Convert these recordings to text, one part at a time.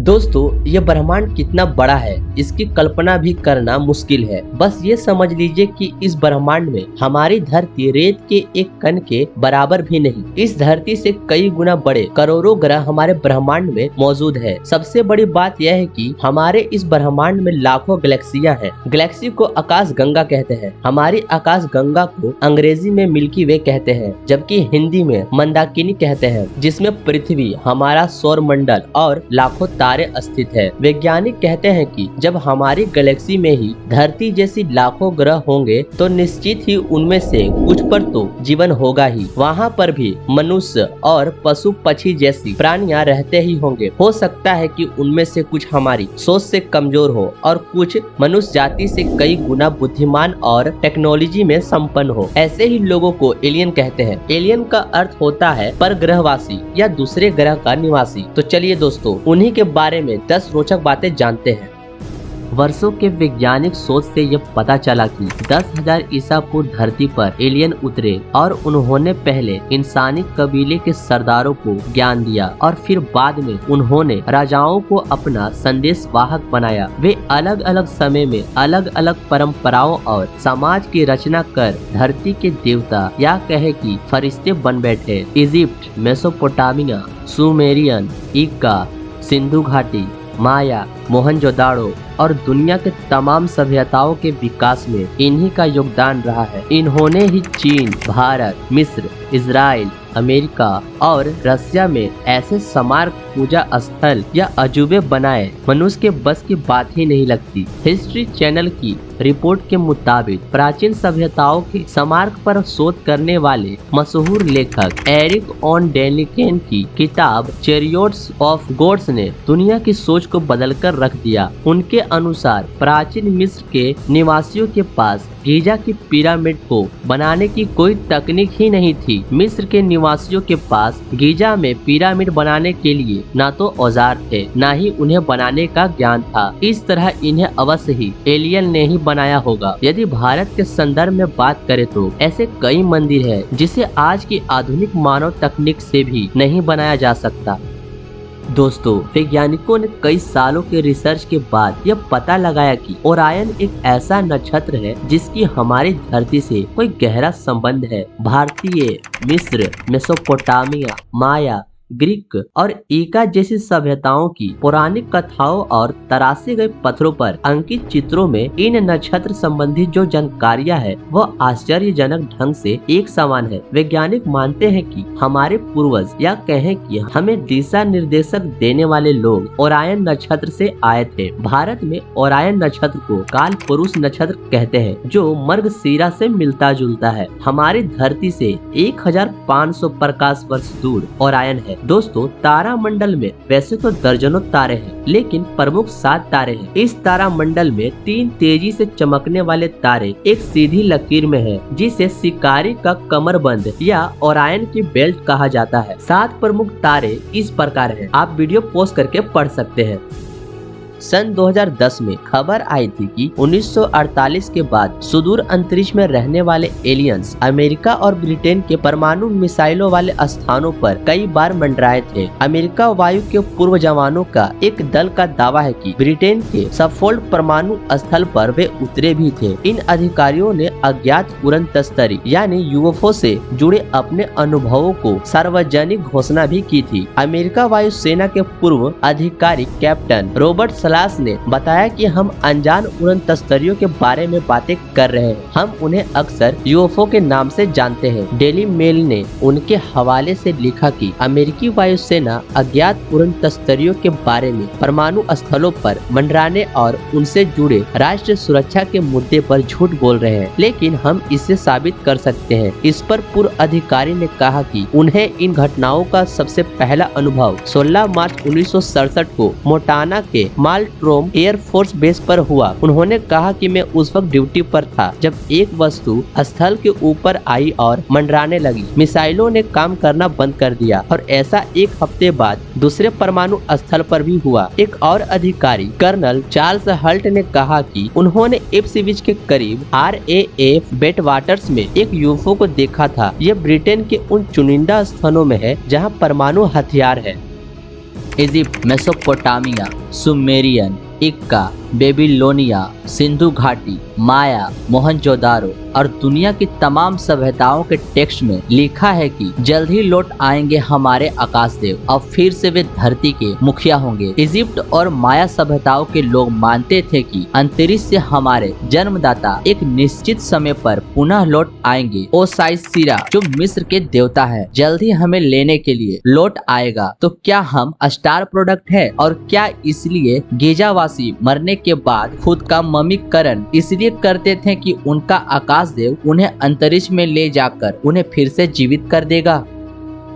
दोस्तों, ये ब्रह्मांड कितना बड़ा है इसकी कल्पना भी करना मुश्किल है। बस ये समझ लीजिए कि इस ब्रह्मांड में हमारी धरती रेत के एक कण के बराबर भी नहीं। इस धरती से कई गुना बड़े करोड़ों ग्रह हमारे ब्रह्मांड में मौजूद है। सबसे बड़ी बात यह है कि हमारे इस ब्रह्मांड में लाखों गैलेक्सियां हैं। गैलेक्सी को आकाश गंगा कहते हैं। हमारी आकाश गंगा को अंग्रेजी में मिल्की वे कहते हैं, जबकि हिंदी में मंदाकिनी कहते हैं, जिसमें पृथ्वी, हमारा सौर मंडल और लाखों तारे स्थित है। वैज्ञानिक कहते हैं कि जब हमारी गैलेक्सी में ही धरती जैसी लाखों ग्रह होंगे तो निश्चित ही उनमें से कुछ पर तो जीवन होगा ही। वहाँ पर भी मनुष्य और पशु पक्षी जैसी प्राणियां रहते ही होंगे। हो सकता है कि उनमें से कुछ हमारी सोच से कमजोर हो और कुछ मनुष्य जाति से कई गुना बुद्धिमान और टेक्नोलॉजी में संपन्न हो। ऐसे ही लोगों को एलियन कहते हैं। एलियन का अर्थ होता है परग्रहवासी या दूसरे ग्रह का निवासी। तो चलिए दोस्तों, उन्हीं के बारे में 10 रोचक बातें जानते हैं। वर्षों के वैज्ञानिक सोच से यह पता चला कि 10,000 ईसा पूर्व धरती पर एलियन उतरे और उन्होंने पहले इंसानी कबीले के सरदारों को ज्ञान दिया और फिर बाद में उन्होंने राजाओं को अपना संदेश वाहक बनाया। वे अलग अलग समय में अलग अलग परंपराओं और समाज की रचना कर धरती के देवता या कहे कि फरिश्ते बन बैठे। इजिप्ट, मेसोपोटामिया, सुमेरियन, इक्का, सिंधु घाटी, माया, मोहनजोदाड़ो और दुनिया के तमाम सभ्यताओं के विकास में इन्हीं का योगदान रहा है। इन्होंने ही चीन, भारत, मिस्र, इजराइल, अमेरिका और रसिया में ऐसे स्मारक, पूजा स्थल या अजूबे बनाए मनुष्य के बस की बात ही नहीं लगती। हिस्ट्री चैनल की रिपोर्ट के मुताबिक प्राचीन सभ्यताओं के स्मारक पर शोध करने वाले मशहूर लेखक एरिक ऑन डेनिकेन की किताब चैरियट्स ऑफ गॉड्स ने दुनिया की सोच को बदलकर रख दिया। उनके अनुसार प्राचीन मिस्र के निवासियों के पास गीजा की पिरामिड को बनाने की कोई तकनीक ही नहीं थी। मिस्र के निवासियों के पास गीजा में पिरामिड बनाने के लिए ना तो औजार थे, ना ही उन्हें बनाने का ज्ञान था। इस तरह इन्हें अवश्य ही एलियन ने ही बनाया होगा। यदि भारत के संदर्भ में बात करें तो ऐसे कई मंदिर है जिसे आज की आधुनिक मानव तकनीक से भी नहीं बनाया जा सकता। दोस्तों, वैज्ञानिकों ने कई सालों के रिसर्च के बाद यह पता लगाया कि ओरायन एक ऐसा नक्षत्र है जिसकी हमारी धरती से कोई गहरा संबंध है। भारतीय, मिस्र, मेसोपोटामिया, माया, ग्रीक और ईका जैसी सभ्यताओं की पौराणिक कथाओं और तराशे गए पत्थरों पर अंकित चित्रों में इन नक्षत्र संबंधी जो जानकारियां है वह आश्चर्यजनक ढंग से एक समान है। वैज्ञानिक मानते हैं कि हमारे पूर्वज या कहें कि हमें दिशा निर्देशक देने वाले लोग ओरायन नक्षत्र से आए थे। भारत में ओरायन नक्षत्र को काल पुरुष नक्षत्र कहते हैं, जो मृगशिरा से मिलता जुलता है। हमारी धरती से 1500 प्रकाश वर्ष दूर ओरायन है। दोस्तों, तारा मंडल में वैसे तो दर्जनों तारे हैं, लेकिन प्रमुख 7 तारे हैं। इस तारा मंडल में 3 तेजी से चमकने वाले तारे एक सीधी लकीर में है, जिसे शिकारी का कमरबंद या ओरायन की बेल्ट कहा जाता है। 7 प्रमुख तारे इस प्रकार हैं। आप वीडियो पॉज करके पढ़ सकते हैं। सन 2010 में खबर आई थी कि 1948 के बाद सुदूर अंतरिक्ष में रहने वाले एलियंस अमेरिका और ब्रिटेन के परमाणु मिसाइलों वाले स्थानों पर कई बार मंडराए थे। अमेरिका वायु के पूर्व जवानों का एक दल का दावा है कि ब्रिटेन के सफोल्ड परमाणु स्थल पर वे उतरे भी थे। इन अधिकारियों ने अज्ञात उड़न तस्तरी यानी यूएफओ से जुड़े अपने अनुभवों को सार्वजनिक घोषणा भी की थी। अमेरिका वायुसेना के पूर्व अधिकारी कैप्टन रॉबर्ट सलास ने बताया कि हम अनजान उड़न तस्तरियों के बारे में बातें कर रहे हैं। हम उन्हें अक्सर यूएफओ के नाम से जानते हैं। डेली मेल ने उनके हवाले से लिखा कि अमेरिकी वायुसेना अज्ञात उड़न तस्तरियों के बारे में परमाणु स्थलों पर मंडराने और उनसे जुड़े राष्ट्रीय सुरक्षा के मुद्दे पर झूठ बोल रहे हैं, लेकिन हम इसे साबित कर सकते हैं। इस पर पूर्व अधिकारी ने कहा कि उन्हें इन घटनाओं का सबसे पहला अनुभव 16 मार्च 1967 को मोटाना के माल्ट्रोम एयर फोर्स बेस पर हुआ। उन्होंने कहा कि मैं उस वक्त ड्यूटी पर था जब एक वस्तु स्थल के ऊपर आई और मंडराने लगी। मिसाइलों ने काम करना बंद कर दिया और ऐसा एक हफ्ते बाद दूसरे परमाणु स्थल पर भी हुआ। एक और अधिकारी कर्नल चार्ल्स हल्ट ने कहा कि उन्होंने इप्सविच के करीब RAF बेट वाटर्स में एक यूएफओ को देखा था। यह ब्रिटेन के उन चुनिंदा स्थानों में है जहां परमाणु हथियार है। इजिप्ट, मेसोपोटामिया, सुमेरियन, इक्का, बेबीलोनिया, सिंधु घाटी, माया, मोहनजोदारो और दुनिया की तमाम सभ्यताओं के टेक्स्ट में लिखा है कि जल्द ही लौट आएंगे हमारे आकाशदेव और फिर से वे धरती के मुखिया होंगे। इजिप्ट और माया सभ्यताओं के लोग मानते थे कि अंतरिक्ष से हमारे जन्मदाता एक निश्चित समय पर पुनः लौट आएंगे। ओसाइस सिरा जो मिस्र के देवता है जल्द ही हमें लेने के लिए लौट आएगा। तो क्या हम स्टार प्रोडक्ट है और क्या इसलिए गिजावासी मरने के बाद खुद का ममीकरण इसलिए करते थे कि उनका आकाशदेव उन्हें अंतरिक्ष में ले जाकर उन्हें फिर से जीवित कर देगा।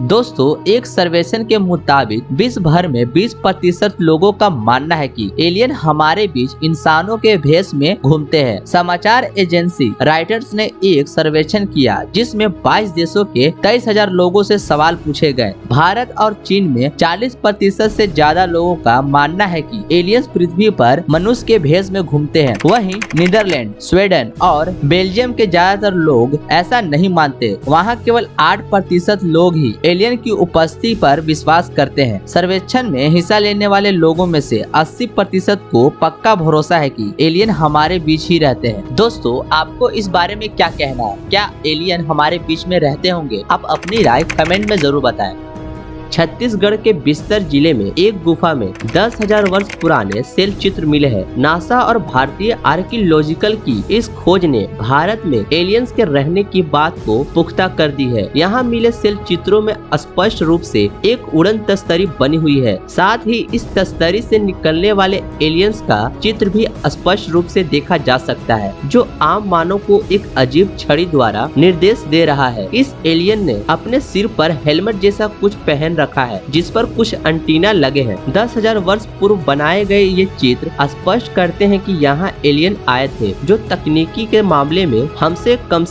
दोस्तों, एक सर्वेक्षण के मुताबिक विश्व भर में 20% लोगों का मानना है कि एलियन हमारे बीच इंसानों के भेष में घूमते हैं। समाचार एजेंसी राइटर्स ने एक सर्वेक्षण किया जिसमें 22 देशों के 23,000 लोगों से सवाल पूछे गए। भारत और चीन में 40% से ज्यादा लोगों का मानना है कि एलियंस पृथ्वी पर मनुष्य के भेष में घूमते हैं। वहीं नीदरलैंड, स्वीडन और बेल्जियम के ज्यादातर लोग ऐसा नहीं मानते। वहाँ केवल 8% लोग ही एलियन की उपस्थिति पर विश्वास करते हैं। सर्वेक्षण में हिस्सा लेने वाले लोगों में से 80% को पक्का भरोसा है कि एलियन हमारे बीच ही रहते हैं। दोस्तों, आपको इस बारे में क्या कहना है? क्या एलियन हमारे बीच में रहते होंगे? आप अपनी राय कमेंट में जरूर बताएं। छत्तीसगढ़ के बिस्तर जिले में एक गुफा में 10,000 वर्ष पुराने सेल चित्र मिले हैं। नासा और भारतीय आर्कियोलॉजिकल की इस खोज ने भारत में एलियंस के रहने की बात को पुख्ता कर दी है। यहाँ मिले सेल चित्रों में स्पष्ट रूप से एक उड़न तस्तरी बनी हुई है। साथ ही इस तस्तरी से निकलने वाले एलियंस का चित्र भी स्पष्ट रूप से देखा जा सकता है, जो आम मानव को एक अजीब छड़ी द्वारा निर्देश दे रहा है। इस एलियन ने अपने सिर पर हेलमेट जैसा कुछ पहन रखा है जिस पर कुछ एंटीना लगे हैं। 10,000 वर्ष पूर्व बनाए गए ये चित्र स्पष्ट करते हैं कि यहाँ एलियन आए थे, जो तकनीकी के मामले में हमसे कम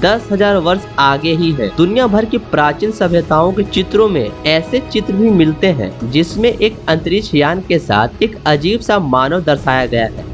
10,000 वर्ष आगे ही है। दुनिया भर की प्राचीन सभ्यताओं के चित्रों में ऐसे चित्र भी मिलते हैं जिसमें एक अंतरिक्ष यान के साथ एक अजीब सा मानव दर्शाया गया है।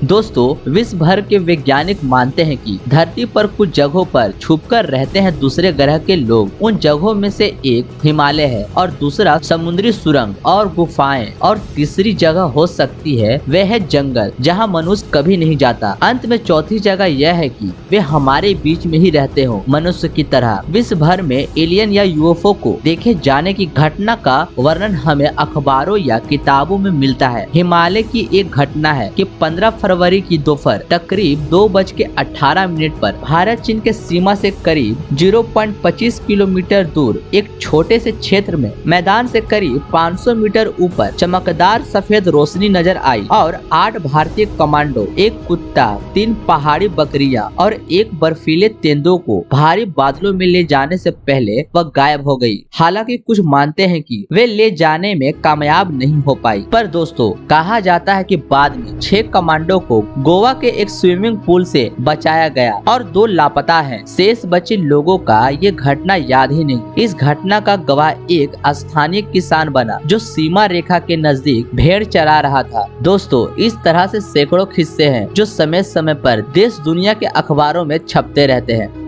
दोस्तों, विश्व भर के वैज्ञानिक मानते हैं कि धरती पर कुछ जगहों पर छुपकर रहते हैं दूसरे ग्रह के लोग। उन जगहों में से एक हिमालय है और दूसरा समुद्री सुरंग और गुफाएं, और तीसरी जगह हो सकती है वह है जंगल जहां मनुष्य कभी नहीं जाता। अंत में चौथी जगह यह है कि वे हमारे बीच में ही रहते हो मनुष्य की तरह। विश्व भर में एलियन या यूएफओ को देखे जाने की घटना का वर्णन हमें अखबारों या किताबों में मिलता है। हिमालय की एक घटना है कि 15 फरवरी की दोपहर तकरीब 2:18 पर भारत चीन के सीमा से करीब 0.25 किलोमीटर दूर एक छोटे से क्षेत्र में मैदान से करीब 500 मीटर ऊपर चमकदार सफेद रोशनी नजर आई और 8 भारतीय कमांडो, एक कुत्ता, 3 पहाड़ी बकरियां और एक बर्फीले तेंदुओं को भारी बादलों में ले जाने से पहले वह गायब हो गई। हालांकि कुछ मानते हैं कि वे ले जाने में कामयाब नहीं हो पाई, पर दोस्तों कहा जाता है कि बाद में 6 कमांडो को गोवा के एक स्विमिंग पूल से बचाया गया और 2 लापता हैं। शेष बचे लोगों का ये घटना याद ही नहीं। इस घटना का गवाह एक स्थानीय किसान बना जो सीमा रेखा के नजदीक भेड़ चरा रहा था। दोस्तों, इस तरह से सैकड़ों किस्से हैं जो समय समय पर देश दुनिया के अखबारों में छपते रहते हैं।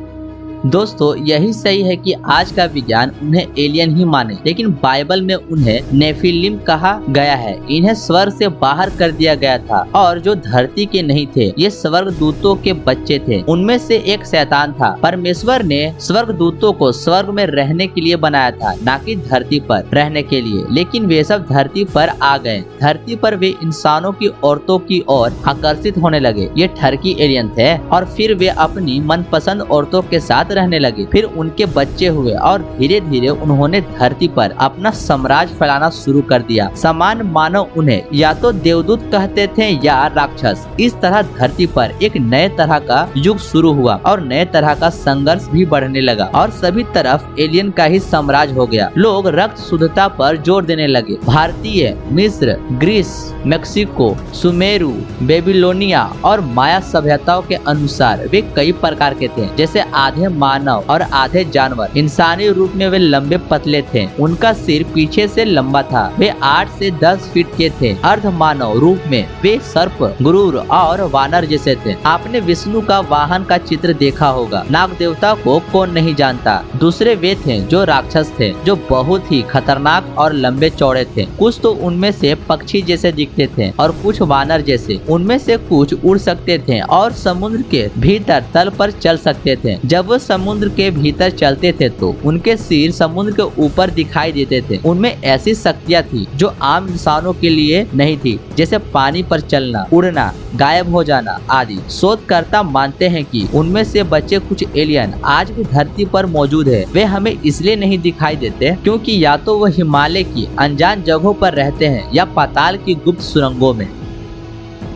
दोस्तों, यही सही है कि आज का विज्ञान उन्हें एलियन ही माने, लेकिन बाइबल में उन्हें नेफिलिम कहा गया है। इन्हें स्वर्ग से बाहर कर दिया गया था और जो धरती के नहीं थे, ये स्वर्ग दूतों के बच्चे थे। उनमें से एक शैतान था। परमेश्वर ने स्वर्ग दूतों को स्वर्ग में रहने के लिए बनाया था, ना कि धरती पर रहने के लिए, लेकिन वे सब धरती पर आ गए। धरती पर वे इंसानों की औरतों की ओर आकर्षित होने लगे। ये ठरकी एलियन थे और फिर वे अपनी मनपसंद औरतों के साथ रहने लगे। फिर उनके बच्चे हुए और धीरे धीरे उन्होंने धरती पर अपना साम्राज्य फैलाना शुरू कर दिया। सामान्य मानव उन्हें या तो देवदूत कहते थे या राक्षस। इस तरह धरती पर एक नए तरह का युग शुरू हुआ और नए तरह का संघर्ष भी बढ़ने लगा और सभी तरफ एलियन का ही साम्राज्य हो गया। लोग रक्त शुद्धता पर जोर देने लगे। भारतीय, मिस्र, ग्रीस, मेक्सिको, सुमेरु, बेबीलोनिया और माया सभ्यताओं के अनुसार वे कई प्रकार के थे। जैसे आधे मानव और आधे जानवर। इंसानी रूप में वे लंबे पतले थे, उनका सिर पीछे से लंबा था। वे 8 से 10 फीट के थे। अर्ध मानव रूप में वे सर्प, गुरूर और वानर जैसे थे। आपने विष्णु का वाहन का चित्र देखा होगा। नाग देवता को कौन नहीं जानता। दूसरे वे थे जो राक्षस थे, जो बहुत ही खतरनाक और लंबे चौड़े थे। कुछ तो उनमें से पक्षी जैसे दिखते थे और कुछ वानर जैसे। उनमें से कुछ उड़ सकते थे और समुद्र के भीतर तल पर चल सकते थे। जब वो समुद्र के भीतर चलते थे तो उनके सिर समुद्र के ऊपर दिखाई देते थे। उनमें ऐसी शक्तियाँ थी जो आम इंसानों के लिए नहीं थी, जैसे पानी पर चलना, उड़ना, गायब हो जाना आदि। शोधकर्ता मानते हैं कि उनमें से बचे कुछ एलियन आज भी धरती पर मौजूद है। वे हमें इसलिए नहीं दिखाई देते क्योंकि या तो वो हिमालय की अनजान जगहों पर रहते हैं या पाताल की गुप्त सुरंगों में।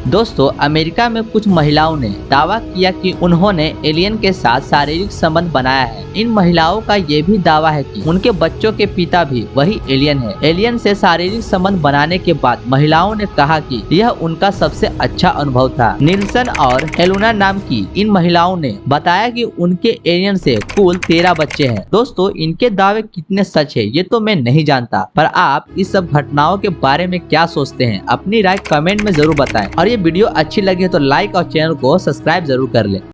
दोस्तों, अमेरिका में कुछ महिलाओं ने दावा किया कि उन्होंने एलियन के साथ शारीरिक संबंध बनाया है। इन महिलाओं का ये भी दावा है कि उनके बच्चों के पिता भी वही एलियन है। एलियन से शारीरिक संबंध बनाने के बाद महिलाओं ने कहा कि यह उनका सबसे अच्छा अनुभव था। निल्सन और हेलुना नाम की इन महिलाओं ने बताया कि उनके एलियन से कुल 13 बच्चे हैं। दोस्तों, इनके दावे कितने सच है ये तो मैं नहीं जानता, पर आप इस सब घटनाओं के बारे में क्या सोचते हैं अपनी राय कमेंट में जरूर बताएं। और ये वीडियो अच्छी लगी तो लाइक और चैनल को सब्सक्राइब जरूर कर लें।